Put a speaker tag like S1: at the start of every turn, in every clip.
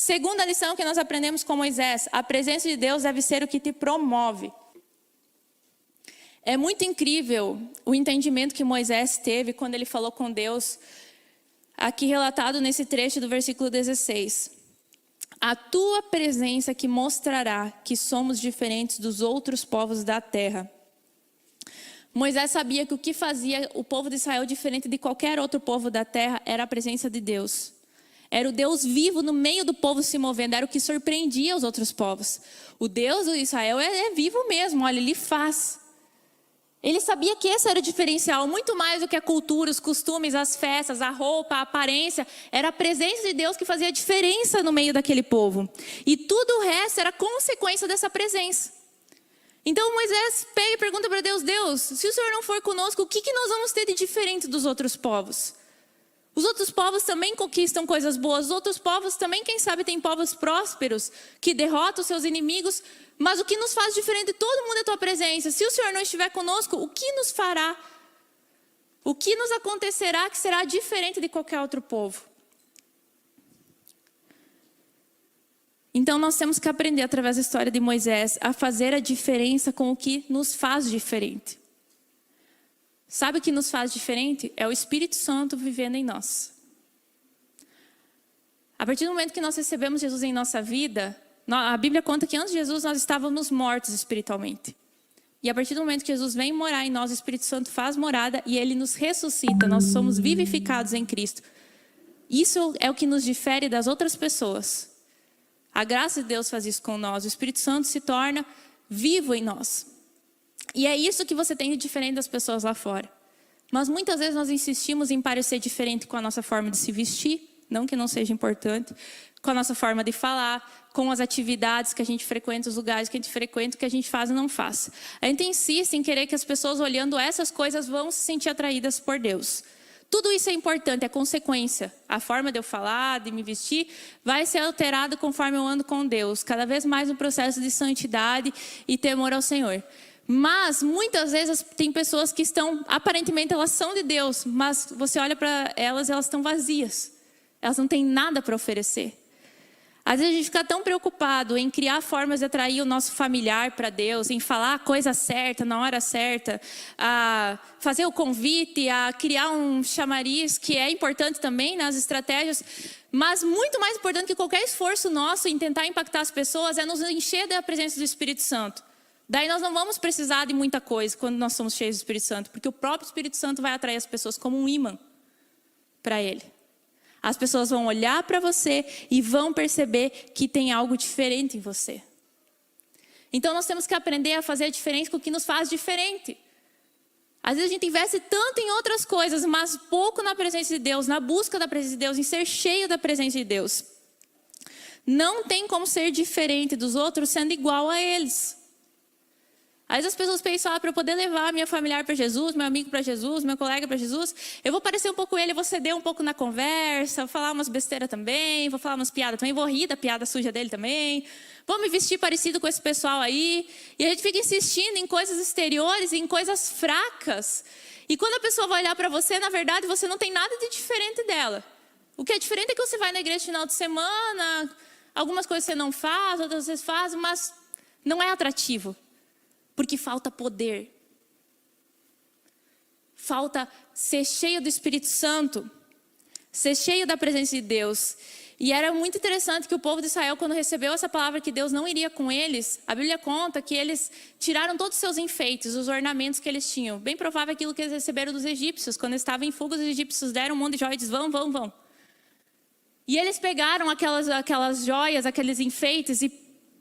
S1: Segunda lição que nós aprendemos com Moisés: a presença de Deus deve ser o que te promove. É muito incrível o entendimento que Moisés teve quando ele falou com Deus, aqui relatado nesse trecho do versículo 16. A tua presença que mostrará que somos diferentes dos outros povos da terra. Moisés sabia que o que fazia o povo de Israel diferente de qualquer outro povo da terra era a presença de Deus. Era o Deus vivo no meio do povo se movendo, era o que surpreendia os outros povos. O Deus de Israel é vivo mesmo, olha, ele faz. Ele sabia que esse era o diferencial, muito mais do que a cultura, os costumes, as festas, a roupa, a aparência. Era a presença de Deus que fazia a diferença no meio daquele povo. E tudo o resto era consequência dessa presença. Então Moisés pega e pergunta para Deus: Deus, se o Senhor não for conosco, o que nós vamos ter de diferente dos outros povos? Os outros povos também conquistam coisas boas. Os outros povos também, quem sabe, têm povos prósperos que derrotam os seus inimigos. Mas o que nos faz diferente de todo mundo é a tua presença. Se o Senhor não estiver conosco, o que nos fará? O que nos acontecerá que será diferente de qualquer outro povo? Então nós temos que aprender através da história de Moisés a fazer a diferença com o que nos faz diferente. Sabe o que nos faz diferente? É o Espírito Santo vivendo em nós. A partir do momento que nós recebemos Jesus em nossa vida, a Bíblia conta que antes de Jesus nós estávamos mortos espiritualmente. E a partir do momento que Jesus vem morar em nós, o Espírito Santo faz morada e Ele nos ressuscita. Nós somos vivificados em Cristo. Isso é o que nos difere das outras pessoas. A graça de Deus faz isso com nós. O Espírito Santo se torna vivo em nós. E é isso que você tem de diferente das pessoas lá fora. Mas muitas vezes nós insistimos em parecer diferente com a nossa forma de se vestir, não que não seja importante, com a nossa forma de falar, com as atividades que a gente frequenta, os lugares que a gente frequenta, o que a gente faz e não faz. A gente insiste em querer que as pessoas olhando essas coisas vão se sentir atraídas por Deus. Tudo isso é importante, é consequência. A forma de eu falar, de me vestir, vai ser alterada conforme eu ando com Deus. Cada vez mais no processo de santidade e temor ao Senhor. Mas muitas vezes tem pessoas que estão, aparentemente elas são de Deus, mas você olha para elas, elas estão vazias. Elas não têm nada para oferecer. Às vezes a gente fica tão preocupado em criar formas de atrair o nosso familiar para Deus, em falar a coisa certa, na hora certa, a fazer o convite, a criar um chamariz, que é importante também nas estratégias. Mas muito mais importante que qualquer esforço nosso em tentar impactar as pessoas é nos encher da presença do Espírito Santo. Daí nós não vamos precisar de muita coisa quando nós somos cheios do Espírito Santo, porque o próprio Espírito Santo vai atrair as pessoas como um ímã para Ele. As pessoas vão olhar para você e vão perceber que tem algo diferente em você. Então nós temos que aprender a fazer a diferença com o que nos faz diferente. Às vezes a gente investe tanto em outras coisas, mas pouco na presença de Deus, na busca da presença de Deus, em ser cheio da presença de Deus. Não tem como ser diferente dos outros sendo igual a eles. Às vezes as pessoas pensam, para eu poder levar minha familiar para Jesus, meu amigo para Jesus, meu colega para Jesus, eu vou parecer um pouco ele, vou ceder um pouco na conversa, vou falar umas besteiras também, vou falar umas piadas também, vou rir da piada suja dele também, vou me vestir parecido com esse pessoal aí. E a gente fica insistindo em coisas exteriores, em coisas fracas. E quando a pessoa vai olhar para você, na verdade, você não tem nada de diferente dela. O que é diferente é que você vai na igreja no final de semana, algumas coisas você não faz, outras você faz, mas não é atrativo. Porque falta poder. Falta ser cheio do Espírito Santo. Ser cheio da presença de Deus. E era muito interessante que o povo de Israel, quando recebeu essa palavra que Deus não iria com eles, a Bíblia conta que eles tiraram todos os seus enfeites, os ornamentos que eles tinham. Bem provável aquilo que eles receberam dos egípcios. Quando estavam em fuga, os egípcios deram um monte de joias e disseram, vão. E eles pegaram aquelas joias, aqueles enfeites, e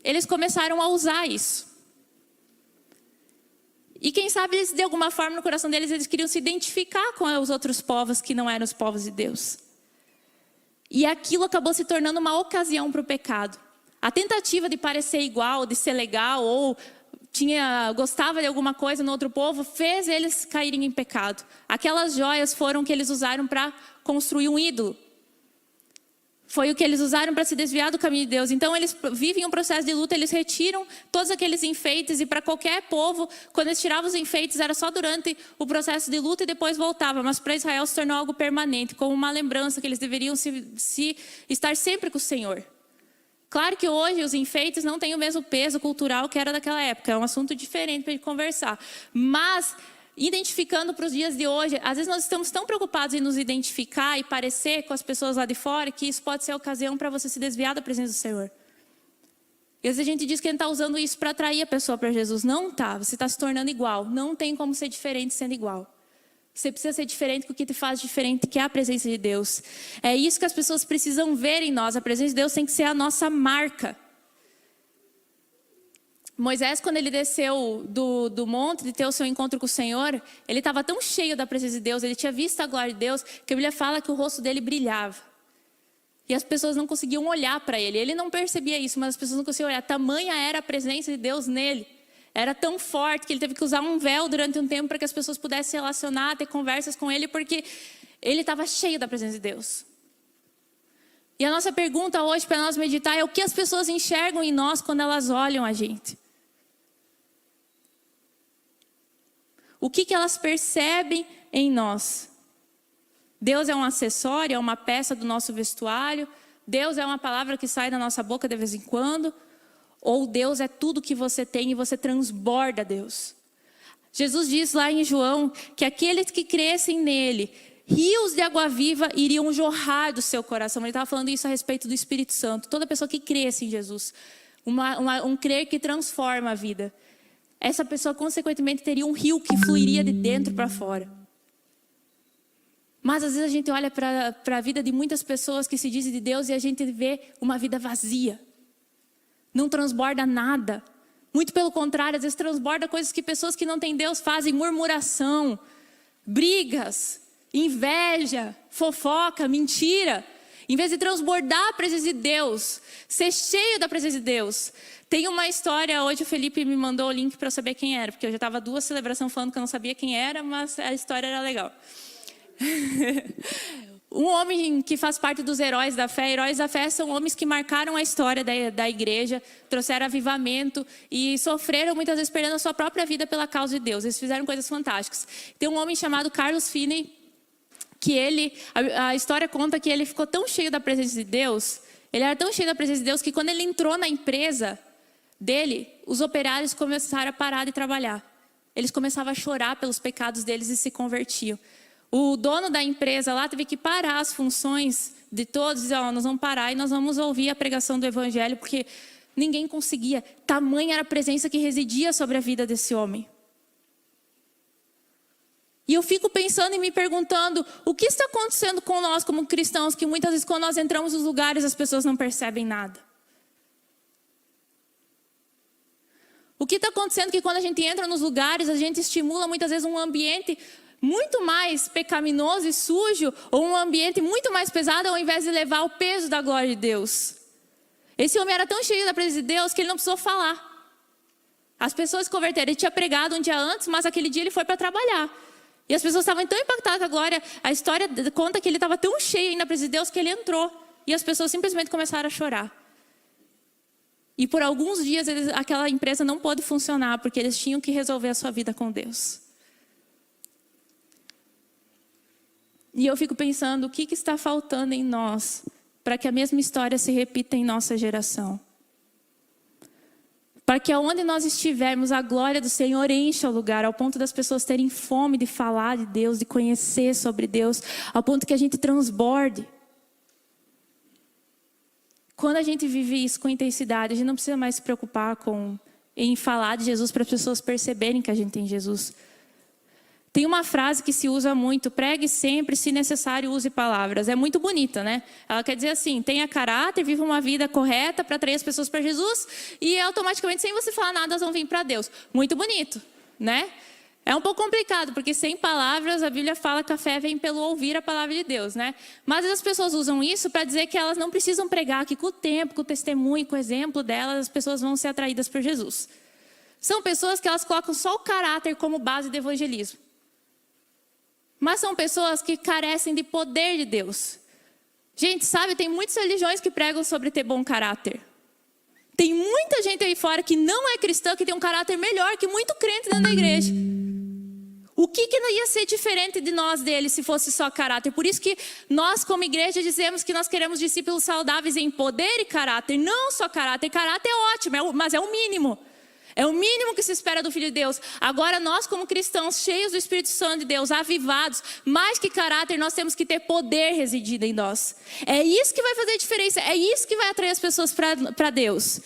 S1: eles começaram a usar isso. E quem sabe eles, de alguma forma, no coração deles, eles queriam se identificar com os outros povos que não eram os povos de Deus. E aquilo acabou se tornando uma ocasião para o pecado. A tentativa de parecer igual, de ser legal, ou gostava de alguma coisa no outro povo, fez eles caírem em pecado. Aquelas joias foram que eles usaram para construir um ídolo. Foi o que eles usaram para se desviar do caminho de Deus. Então eles vivem um processo de luta, eles retiram todos aqueles enfeites. E para qualquer povo, quando eles tiravam os enfeites, era só durante o processo de luta e depois voltava. Mas para Israel se tornou algo permanente, como uma lembrança que eles deveriam estar sempre com o Senhor. Claro que hoje os enfeites não têm o mesmo peso cultural que era daquela época. É um assunto diferente para a gente conversar. Mas, identificando para os dias de hoje, às vezes nós estamos tão preocupados em nos identificar e parecer com as pessoas lá de fora, que isso pode ser a ocasião para você se desviar da presença do Senhor. E às vezes a gente diz que a gente está usando isso para atrair a pessoa para Jesus. Não está, você está se tornando igual. Não tem como ser diferente sendo igual. Você precisa ser diferente, porque o que te faz diferente, que é a presença de Deus. É isso que as pessoas precisam ver em nós. A presença de Deus tem que ser a nossa marca. Moisés, quando ele desceu do monte de ter o seu encontro com o Senhor, ele estava tão cheio da presença de Deus, ele tinha visto a glória de Deus, que a Bíblia fala que o rosto dele brilhava. E as pessoas não conseguiam olhar para ele. Ele não percebia isso, mas as pessoas não conseguiam olhar. Tamanha era a presença de Deus nele. Era tão forte que ele teve que usar um véu durante um tempo para que as pessoas pudessem se relacionar, ter conversas com ele, porque ele estava cheio da presença de Deus. E a nossa pergunta hoje para nós meditar é: o que as pessoas enxergam em nós quando elas olham a gente? O que elas percebem em nós? Deus é um acessório, é uma peça do nosso vestuário? Deus é uma palavra que sai da nossa boca de vez em quando? Ou Deus é tudo que você tem e você transborda Deus? Jesus diz lá em João que aqueles que crescem nele, rios de água viva iriam jorrar do seu coração. Ele estava falando isso a respeito do Espírito Santo. Toda pessoa que cresce em Jesus, um crer que transforma a vida. Essa pessoa, consequentemente, teria um rio que fluiria de dentro para fora. Mas, às vezes, a gente olha para a vida de muitas pessoas que se dizem de Deus e a gente vê uma vida vazia. Não transborda nada. Muito pelo contrário, às vezes transborda coisas que pessoas que não têm Deus fazem: murmuração, brigas, inveja, fofoca, mentira. Em vez de transbordar a presença de Deus, ser cheio da presença de Deus. Tem uma história, hoje o Felipe me mandou o link para eu saber quem era, porque eu já estava 2 celebrações falando que eu não sabia quem era, mas a história era legal. Um homem que faz parte dos heróis da fé. Heróis da fé são homens que marcaram a história da igreja, trouxeram avivamento e sofreram muitas vezes perdendo a sua própria vida pela causa de Deus. Eles fizeram coisas fantásticas. Tem um homem chamado Carlos Finney, que a história conta que ele ficou tão cheio da presença de Deus, ele era tão cheio da presença de Deus, que quando ele entrou na empresa dele, os operários começaram a parar de trabalhar. Eles começavam a chorar pelos pecados deles e se convertiam. O dono da empresa lá teve que parar as funções de todos, dizer: nós vamos parar e nós vamos ouvir a pregação do evangelho, porque ninguém conseguia. Tamanha era a presença que residia sobre a vida desse homem. E eu fico pensando e me perguntando: o que está acontecendo com nós como cristãos, que muitas vezes quando nós entramos nos lugares as pessoas não percebem nada? O que está acontecendo que quando a gente entra nos lugares, a gente estimula muitas vezes um ambiente muito mais pecaminoso e sujo, ou um ambiente muito mais pesado, ao invés de levar o peso da glória de Deus. Esse homem era tão cheio da presença de Deus que ele não precisou falar. As pessoas se converteram. Ele tinha pregado um dia antes, mas aquele dia ele foi para trabalhar. E as pessoas estavam tão impactadas com a glória. A história conta que ele estava tão cheio ainda da presença de Deus que ele entrou. E as pessoas simplesmente começaram a chorar. E por alguns dias aquela empresa não pôde funcionar, porque eles tinham que resolver a sua vida com Deus. E eu fico pensando: o que está faltando em nós para que a mesma história se repita em nossa geração? Para que aonde nós estivermos, a glória do Senhor encha o lugar, ao ponto das pessoas terem fome de falar de Deus, de conhecer sobre Deus, ao ponto que a gente transborde. Quando a gente vive isso com intensidade, a gente não precisa mais se preocupar em falar de Jesus para as pessoas perceberem que a gente tem Jesus. Tem uma frase que se usa muito: pregue sempre, se necessário, use palavras. É muito bonita, né? Ela quer dizer assim: tenha caráter, viva uma vida correta para atrair as pessoas para Jesus, e automaticamente, sem você falar nada, elas vão vir para Deus. Muito bonito, né? É um pouco complicado, porque sem palavras, a Bíblia fala que a fé vem pelo ouvir a palavra de Deus, né? Mas as pessoas usam isso para dizer que elas não precisam pregar, que com o tempo, com o testemunho, com o exemplo delas, as pessoas vão ser atraídas por Jesus. São pessoas que elas colocam só o caráter como base de evangelismo. Mas são pessoas que carecem de poder de Deus. Gente, sabe, tem muitas religiões que pregam sobre ter bom caráter. Tem muita gente aí fora que não é cristã, que tem um caráter melhor que muito crente dentro da igreja. O que não ia ser diferente de nós dele se fosse só caráter? Por isso que nós, como igreja, dizemos que nós queremos discípulos saudáveis em poder e caráter. Não só caráter. Caráter é ótimo, mas é o mínimo. É o mínimo que se espera do Filho de Deus. Agora nós, como cristãos, cheios do Espírito Santo de Deus, avivados, mais que caráter, nós temos que ter poder residido em nós. É isso que vai fazer diferença. É isso que vai atrair as pessoas para Deus.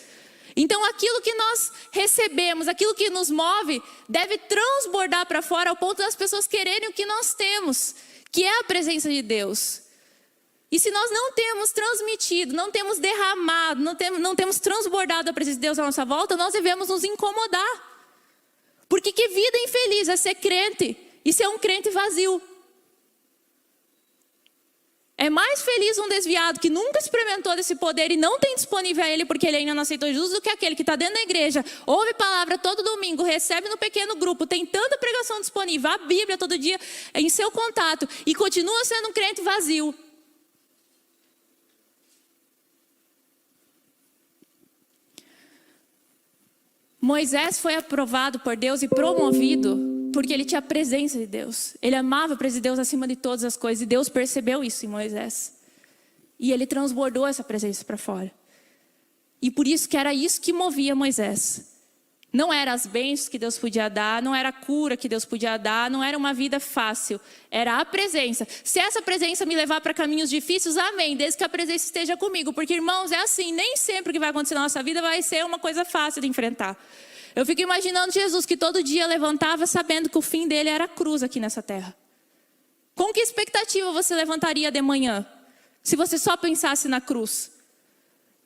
S1: Então aquilo que nós recebemos, aquilo que nos move, deve transbordar para fora ao ponto das pessoas quererem o que nós temos, que é a presença de Deus. E se nós não temos transmitido, não temos derramado, não temos transbordado a presença de Deus à nossa volta, nós devemos nos incomodar. Porque que vida infeliz é ser crente e ser um crente vazio. É mais feliz um desviado que nunca experimentou desse poder e não tem disponível a ele porque ele ainda não aceitou Jesus, do que aquele que está dentro da igreja, ouve palavra todo domingo, recebe no pequeno grupo, tem tanta pregação disponível, a Bíblia todo dia em seu contato e continua sendo um crente vazio. Moisés foi aprovado por Deus e promovido porque ele tinha a presença de Deus. Ele amava a presença de Deus acima de todas as coisas. E Deus percebeu isso em Moisés. E ele transbordou essa presença para fora. E por isso que era isso que movia Moisés. Não eram as bênçãos que Deus podia dar, não era a cura que Deus podia dar, não era uma vida fácil. Era a presença. Se essa presença me levar para caminhos difíceis, amém. Desde que a presença esteja comigo. Porque, irmãos, é assim, nem sempre o que vai acontecer na nossa vida vai ser uma coisa fácil de enfrentar. Eu fico imaginando Jesus que todo dia levantava sabendo que o fim dele era a cruz aqui nessa terra. Com que expectativa você levantaria de manhã? Se você só pensasse na cruz.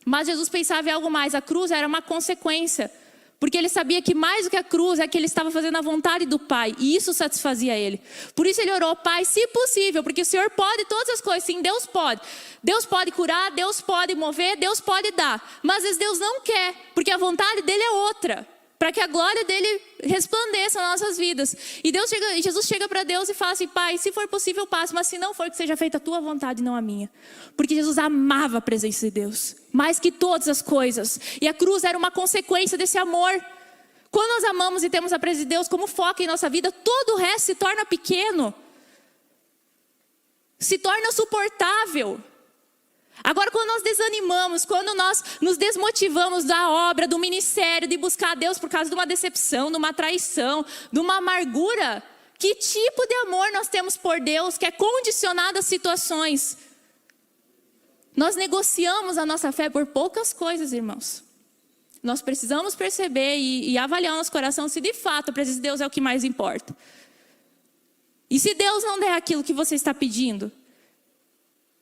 S1: Mas Jesus pensava em algo mais. A cruz era uma consequência. Porque ele sabia que mais do que a cruz é que ele estava fazendo a vontade do Pai. E isso satisfazia ele. Por isso ele orou, Pai, se possível. Porque o Senhor pode todas as coisas. Sim, Deus pode. Deus pode curar, Deus pode mover, Deus pode dar. Mas às vezes Deus não quer. Porque a vontade dele é outra. Para que a glória dele resplandeça nas nossas vidas. E Jesus chega para Deus e fala assim, Pai, se for possível, passe. Mas se não for, que seja feita a tua vontade e não a minha. Porque Jesus amava a presença de Deus. Mais que todas as coisas. E a cruz era uma consequência desse amor. Quando nós amamos e temos a presença de Deus como foco em nossa vida, todo o resto se torna pequeno. Se torna suportável. Agora, quando nós desanimamos, quando nós nos desmotivamos da obra, do ministério, de buscar a Deus por causa de uma decepção, de uma traição, de uma amargura, que tipo de amor nós temos por Deus que é condicionado a situações? Nós negociamos a nossa fé por poucas coisas, irmãos. Nós precisamos perceber e avaliar o nosso coração se de fato a presença de Deus é o que mais importa. E se Deus não der aquilo que você está pedindo,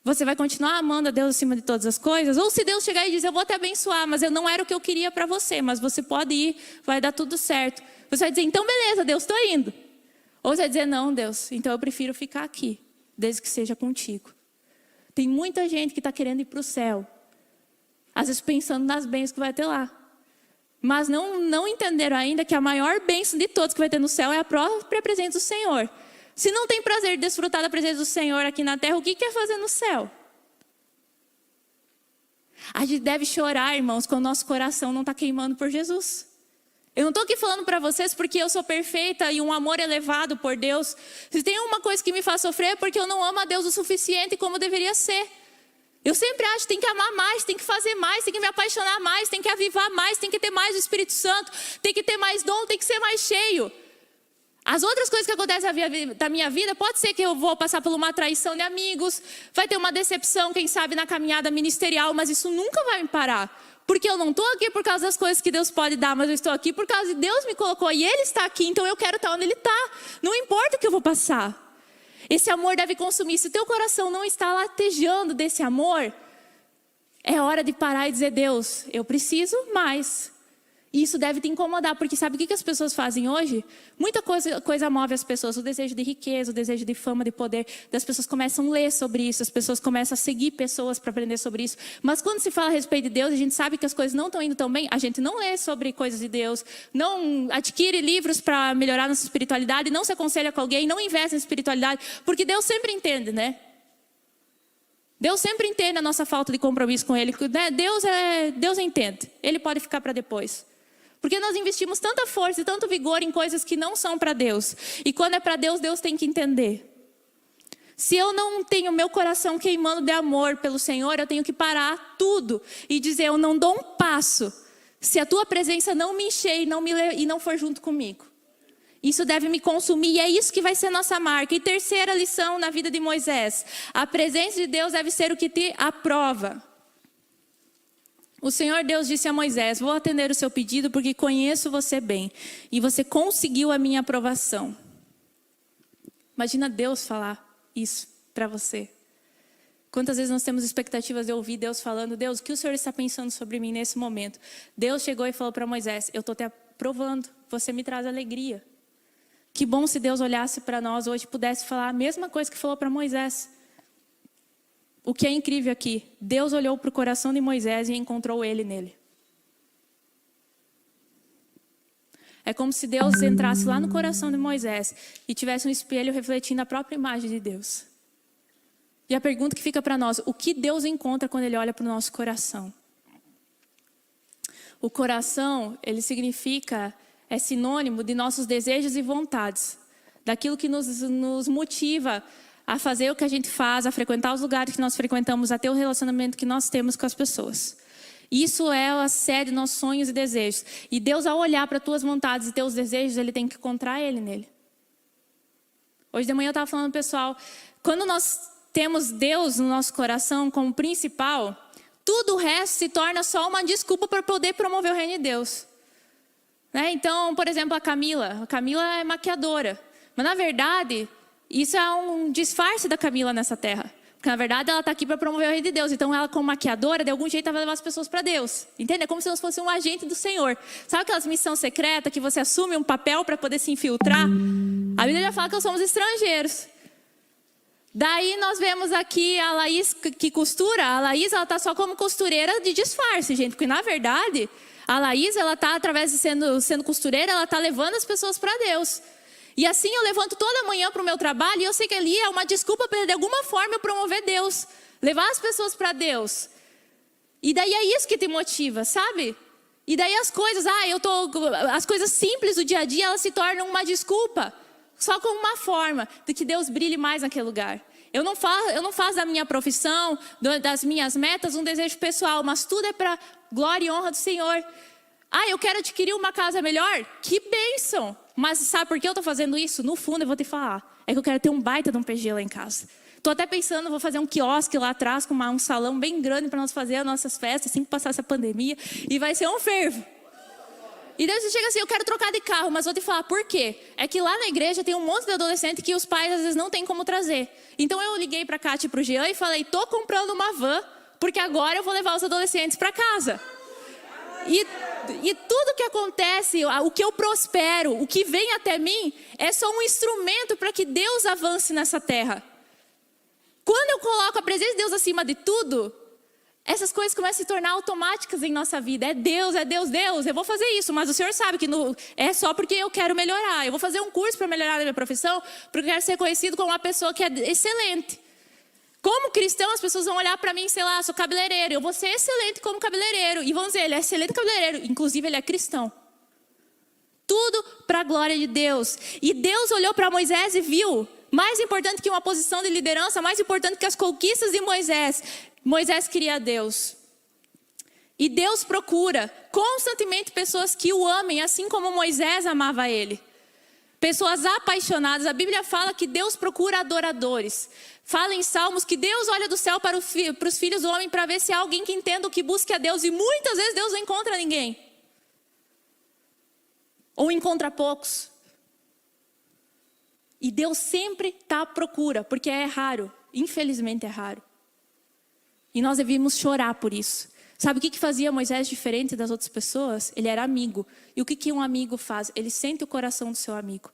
S1: você vai continuar amando a Deus acima de todas as coisas? Ou se Deus chegar e dizer, eu vou te abençoar, mas não era o que eu queria para você, mas você pode ir, vai dar tudo certo. Você vai dizer, então beleza, Deus, estou indo. Ou você vai dizer, não, Deus, então eu prefiro ficar aqui, desde que seja contigo. Tem muita gente que está querendo ir para o céu, às vezes pensando nas bênçãos que vai ter lá. Mas não entenderam ainda que a maior bênção de todos que vai ter no céu é a própria presença do Senhor. Se não tem prazer de desfrutar da presença do Senhor aqui na terra, o que quer fazer no céu? A gente deve chorar, irmãos, quando o nosso coração não está queimando por Jesus. Eu não estou aqui falando para vocês porque eu sou perfeita e um amor elevado por Deus. Se tem uma coisa que me faz sofrer é porque eu não amo a Deus o suficiente como deveria ser. Eu sempre acho que tem que amar mais, tem que fazer mais, tem que me apaixonar mais, tem que avivar mais, tem que ter mais do Espírito Santo, tem que ter mais dom, tem que ser mais cheio. As outras coisas que acontecem na minha vida, pode ser que eu vou passar por uma traição de amigos, vai ter uma decepção, quem sabe, na caminhada ministerial, mas isso nunca vai me parar. Porque eu não estou aqui por causa das coisas que Deus pode dar, mas eu estou aqui por causa de Deus me colocou e Ele está aqui, então eu quero estar onde Ele está. Não importa o que eu vou passar. Esse amor deve consumir. Se o teu coração não está latejando desse amor, é hora de parar e dizer, Deus, eu preciso mais. E isso deve te incomodar, porque sabe o que as pessoas fazem hoje? Muita coisa move as pessoas, o desejo de riqueza, o desejo de fama, de poder. As pessoas começam a ler sobre isso, as pessoas começam a seguir pessoas para aprender sobre isso. Mas quando se fala a respeito de Deus, a gente sabe que as coisas não estão indo tão bem, a gente não lê sobre coisas de Deus, não adquire livros para melhorar nossa espiritualidade, não se aconselha com alguém, não investe em espiritualidade, porque Deus sempre entende, né? Deus sempre entende a nossa falta de compromisso com Ele. Deus entende, Ele pode ficar para depois. Porque nós investimos tanta força e tanto vigor em coisas que não são para Deus. E quando é para Deus, Deus tem que entender. Se eu não tenho meu coração queimando de amor pelo Senhor, eu tenho que parar tudo e dizer, eu não dou um passo se a tua presença não me encher e não for junto comigo. Isso deve me consumir e é isso que vai ser nossa marca. E terceira lição na vida de Moisés. A presença de Deus deve ser o que te aprova. O Senhor Deus disse a Moisés, vou atender o seu pedido porque conheço você bem. E você conseguiu a minha aprovação. Imagina Deus falar isso para você. Quantas vezes nós temos expectativas de ouvir Deus falando, Deus, o que o Senhor está pensando sobre mim nesse momento? Deus chegou e falou para Moisés, eu estou te aprovando, você me traz alegria. Que bom se Deus olhasse para nós hoje e pudesse falar a mesma coisa que falou para Moisés. O que é incrível aqui, Deus olhou para o coração de Moisés e encontrou ele nele. É como se Deus entrasse lá no coração de Moisés e tivesse um espelho refletindo a própria imagem de Deus. E a pergunta que fica para nós, o que Deus encontra quando Ele olha para o nosso coração? O coração, ele significa, é sinônimo de nossos desejos e vontades. Daquilo que nos motiva a fazer o que a gente faz, a frequentar os lugares que nós frequentamos, a ter o relacionamento que nós temos com as pessoas. Isso é a sede dos nossos sonhos e desejos. E Deus, ao olhar para as tuas vontades e teus desejos, Ele tem que encontrar Ele nele. Hoje de manhã eu estava falando, pessoal, quando nós temos Deus no nosso coração como principal, tudo o resto se torna só uma desculpa para poder promover o reino de Deus. Né? Então, por exemplo, a Camila é maquiadora. Mas na verdade, isso é um disfarce da Camila nessa terra. Porque na verdade ela está aqui para promover o reino de Deus. Então ela, como maquiadora, de algum jeito ela vai levar as pessoas para Deus. Entende? É como se nós fosse um agente do Senhor. Sabe aquelas missões secretas que você assume um papel para poder se infiltrar? A Bíblia já fala que nós somos estrangeiros. Daí nós vemos aqui a Laís que costura. A Laís, ela está só como costureira de disfarce, gente. Porque na verdade, a Laís, ela está, através de sendo costureira, ela está levando as pessoas para Deus. E assim eu levanto toda manhã para o meu trabalho e eu sei que ali é uma desculpa para de alguma forma eu promover Deus. Levar as pessoas para Deus. E daí é isso que te motiva, sabe? E daí as coisas, as coisas simples do dia a dia, elas se tornam uma desculpa. Só como uma forma de que Deus brilhe mais naquele lugar. Eu não faço da minha profissão, das minhas metas, um desejo pessoal. Mas tudo é para glória e honra do Senhor. Eu quero adquirir uma casa melhor? Que bênção! Mas sabe por que eu estou fazendo isso? No fundo eu vou te falar. É que eu quero ter um baita de um PG lá em casa. Estou até pensando, vou fazer um quiosque lá atrás com um salão bem grande para nós fazer as nossas festas, assim que passar essa pandemia. E vai ser um fervo. E daí você chega assim, eu quero trocar de carro, mas vou te falar por quê? É que lá na igreja tem um monte de adolescente que os pais às vezes não têm como trazer. Então eu liguei para a Cátia e para o Jean e falei, tô comprando uma van, porque agora eu vou levar os adolescentes para casa. E tudo que acontece, o que eu prospero, o que vem até mim, é só um instrumento para que Deus avance nessa terra. Quando eu coloco a presença de Deus acima de tudo, essas coisas começam a se tornar automáticas em nossa vida. É Deus, Deus, eu vou fazer isso, mas o Senhor sabe que é só porque eu quero melhorar. Eu vou fazer um curso para melhorar a minha profissão, porque eu quero ser conhecido como uma pessoa que é excelente. Como cristão, as pessoas vão olhar para mim, sei lá, sou cabeleireiro, eu vou ser excelente como cabeleireiro. E vão dizer, ele é excelente cabeleireiro, inclusive ele é cristão. Tudo para a glória de Deus. E Deus olhou para Moisés e viu, mais importante que uma posição de liderança, mais importante que as conquistas de Moisés, Moisés queria Deus. E Deus procura constantemente pessoas que o amem, assim como Moisés amava ele. Pessoas apaixonadas. A Bíblia fala que Deus procura adoradores. Fala em Salmos que Deus olha do céu para os filhos do homem para ver se há alguém que entenda o que busque a Deus. E muitas vezes Deus não encontra ninguém. Ou encontra poucos. E Deus sempre está à procura, porque é raro. Infelizmente é raro. E nós devíamos chorar por isso. Sabe o que fazia Moisés diferente das outras pessoas? Ele era amigo. E o que um amigo faz? Ele sente o coração do seu amigo.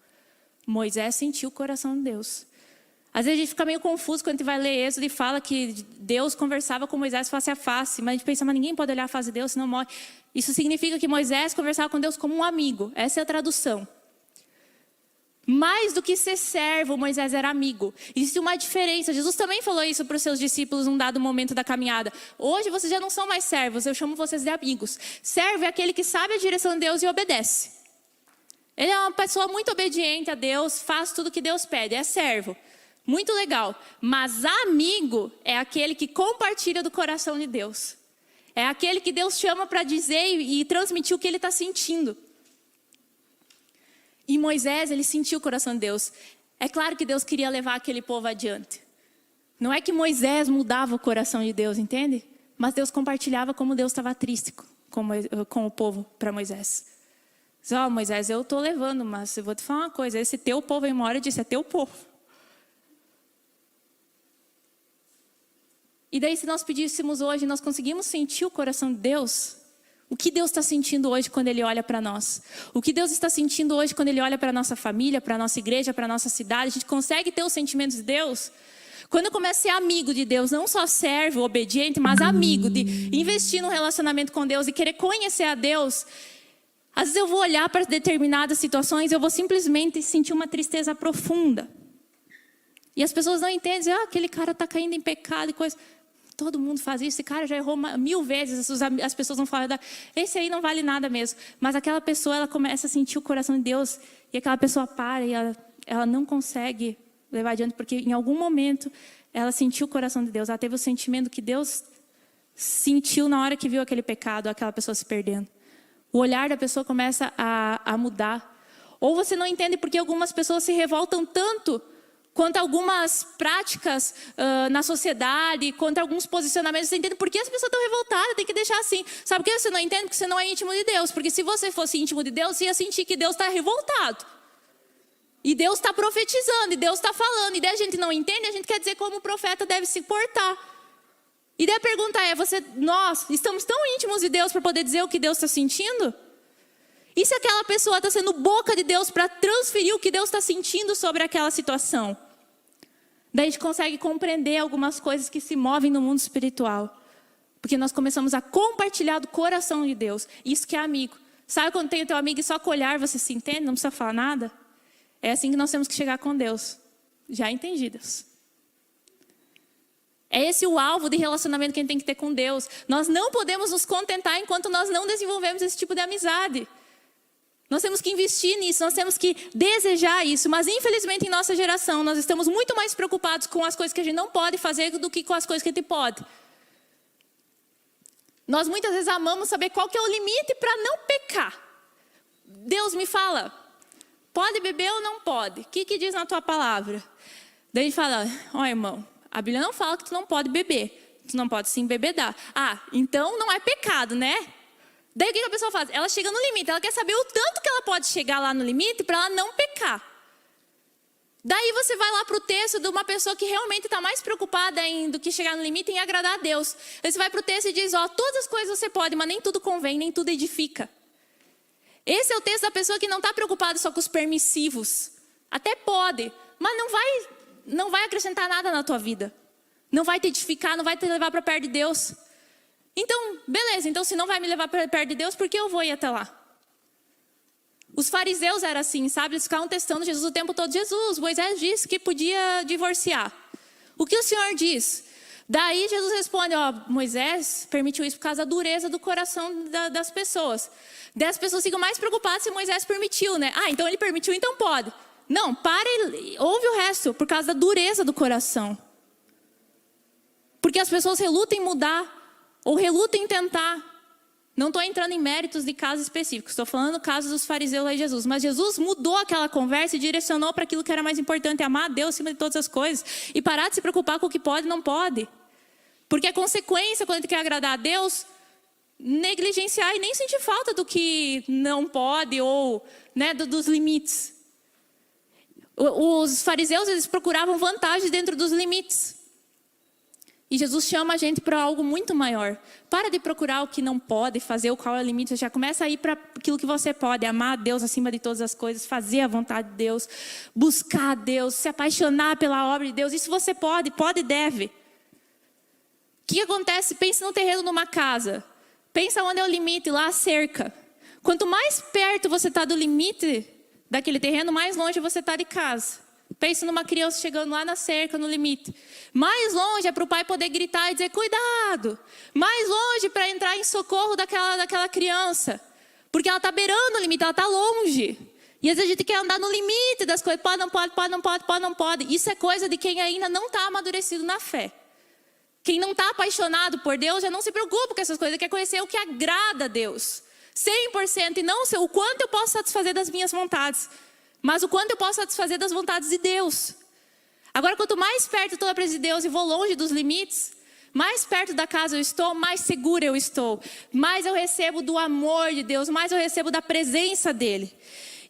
S1: Moisés sentiu o coração de Deus. Às vezes a gente fica meio confuso quando a gente vai ler Êxodo e fala que Deus conversava com Moisés face a face. Mas a gente pensa, mas ninguém pode olhar a face de Deus, senão morre. Isso significa que Moisés conversava com Deus como um amigo. Essa é a tradução. Mais do que ser servo, Moisés era amigo. Existe uma diferença. Jesus também falou isso para os seus discípulos num dado momento da caminhada. Hoje vocês já não são mais servos, eu chamo vocês de amigos. Servo é aquele que sabe a direção de Deus e obedece. Ele é uma pessoa muito obediente a Deus, faz tudo que Deus pede, é servo. Muito legal. Mas amigo é aquele que compartilha do coração de Deus. É aquele que Deus chama para dizer e transmitir o que ele está sentindo. E Moisés, ele sentiu o coração de Deus. É claro que Deus queria levar aquele povo adiante. Não é que Moisés mudava o coração de Deus, entende? Mas Deus compartilhava como Deus estava triste com o povo para Moisés. Diz, Moisés, eu estou levando, mas eu vou te falar uma coisa. Esse teu povo aí uma hora disse, é teu povo. E daí se nós pedíssemos hoje, nós conseguimos sentir o coração de Deus? O que Deus está sentindo hoje quando Ele olha para nós? O que Deus está sentindo hoje quando Ele olha para a nossa família, para a nossa igreja, para a nossa cidade? A gente consegue ter os sentimentos de Deus? Quando eu começo a ser amigo de Deus, não só servo, obediente, mas amigo, de investir num relacionamento com Deus e querer conhecer a Deus, às vezes eu vou olhar para determinadas situações e eu vou simplesmente sentir uma tristeza profunda. E as pessoas não entendem, dizem, aquele cara está caindo em pecado e coisa. Todo mundo faz isso, esse cara já errou 1000 vezes, as pessoas vão falar, esse aí não vale nada mesmo. Mas aquela pessoa, ela começa a sentir o coração de Deus, e aquela pessoa para, e ela não consegue levar adiante, porque em algum momento, ela sentiu o coração de Deus, ela teve o sentimento que Deus sentiu na hora que viu aquele pecado, aquela pessoa se perdendo. O olhar da pessoa começa a mudar. Ou você não entende porque algumas pessoas se revoltam tanto quanto a algumas práticas na sociedade, contra alguns posicionamentos. Você entende por que as pessoas estão revoltadas, tem que deixar assim. Sabe por que você não entende? Porque você não é íntimo de Deus. Porque se você fosse íntimo de Deus, você ia sentir que Deus está revoltado. E Deus está profetizando, e Deus está falando. E daí a gente não entende, a gente quer dizer como o profeta deve se portar. E daí a pergunta é, nós estamos tão íntimos de Deus para poder dizer o que Deus está sentindo? E se aquela pessoa está sendo boca de Deus para transferir o que Deus está sentindo sobre aquela situação? Daí a gente consegue compreender algumas coisas que se movem no mundo espiritual. Porque nós começamos a compartilhar do coração de Deus. Isso que é amigo. Sabe quando tem o teu amigo e só com olhar você se entende, não precisa falar nada? É assim que nós temos que chegar com Deus. Já entendi, Deus. É esse o alvo de relacionamento que a gente tem que ter com Deus. Nós não podemos nos contentar enquanto nós não desenvolvemos esse tipo de amizade. Nós temos que investir nisso, nós temos que desejar isso. Mas infelizmente em nossa geração nós estamos muito mais preocupados com as coisas que a gente não pode fazer do que com as coisas que a gente pode. Nós muitas vezes amamos saber qual que é o limite para não pecar. Deus me fala, pode beber ou não pode? O que diz na tua palavra? Daí a gente fala, irmão, a Bíblia não fala que tu não pode beber. Tu não pode se embebedar. Então não é pecado, né? Daí o que a pessoa faz? Ela chega no limite, ela quer saber o tanto que ela pode chegar lá no limite para ela não pecar. Daí você vai lá para o texto de uma pessoa que realmente está mais preocupada do que chegar no limite em agradar a Deus. Aí você vai para o texto e diz, todas as coisas você pode, mas nem tudo convém, nem tudo edifica. Esse é o texto da pessoa que não está preocupada só com os permissivos. Até pode, mas não vai acrescentar nada na tua vida. Não vai te edificar, não vai te levar para perto de Deus. Então, beleza, então se não vai me levar para perto de Deus, por que eu vou ir até lá? Os fariseus eram assim, sabe? Eles ficavam testando Jesus o tempo todo. Jesus, Moisés disse que podia divorciar. O que o Senhor diz? Daí Jesus responde, Moisés permitiu isso por causa da dureza do coração das pessoas. Daí as pessoas ficam mais preocupadas se Moisés permitiu, né? Então ele permitiu, então pode. Não, ouve o resto, por causa da dureza do coração. Porque as pessoas relutam em mudar, ou relutam em tentar. Não estou entrando em méritos de casos específicos, estou falando do caso dos fariseus lá de Jesus. Mas Jesus mudou aquela conversa e direcionou para aquilo que era mais importante, amar a Deus acima de todas as coisas. E parar de se preocupar com o que pode e não pode. Porque a consequência, quando a gente quer agradar a Deus, negligenciar e nem sentir falta do que não pode ou dos limites. Os fariseus, eles procuravam vantagens dentro dos limites. E Jesus chama a gente para algo muito maior. Para de procurar o que não pode fazer, o qual é o limite. Já começa a ir para aquilo que você pode. Amar a Deus acima de todas as coisas. Fazer a vontade de Deus. Buscar a Deus. Se apaixonar pela obra de Deus. Isso você pode e deve. O que acontece? Pensa no terreno de uma casa. Pensa onde é o limite, lá a cerca. Quanto mais perto você está do limite daquele terreno, mais longe você está de casa. Pensa numa criança chegando lá na cerca, no limite. Mais longe é para o pai poder gritar e dizer, cuidado. Mais longe para entrar em socorro daquela criança. Porque ela está beirando o limite, ela está longe. E às vezes a gente quer andar no limite das coisas. Pode, não pode, pode, não pode, pode, não pode. Isso é coisa de quem ainda não está amadurecido na fé. Quem não está apaixonado por Deus já não se preocupa com essas coisas. Quer conhecer o que agrada a Deus. 100%. E não o quanto eu posso satisfazer das minhas vontades. Mas o quanto eu posso satisfazer das vontades de Deus. Agora, quanto mais perto eu estou da presença de Deus e vou longe dos limites, mais perto da casa eu estou, mais segura eu estou. Mais eu recebo do amor de Deus, mais eu recebo da presença dEle.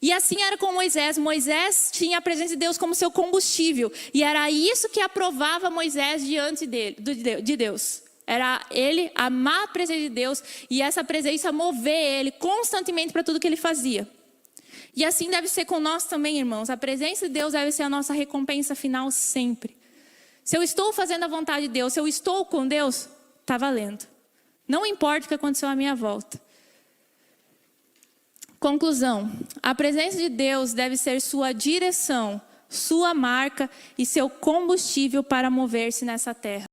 S1: E assim era com Moisés. Moisés tinha a presença de Deus como seu combustível. E era isso que aprovava Moisés diante de Deus. Era ele amar a presença de Deus e essa presença mover ele constantemente para tudo que ele fazia. E assim deve ser com nós também, irmãos. A presença de Deus deve ser a nossa recompensa final sempre. Se eu estou fazendo a vontade de Deus, se eu estou com Deus, está valendo. Não importa o que aconteceu à minha volta. Conclusão. A presença de Deus deve ser sua direção, sua marca e seu combustível para mover-se nessa terra.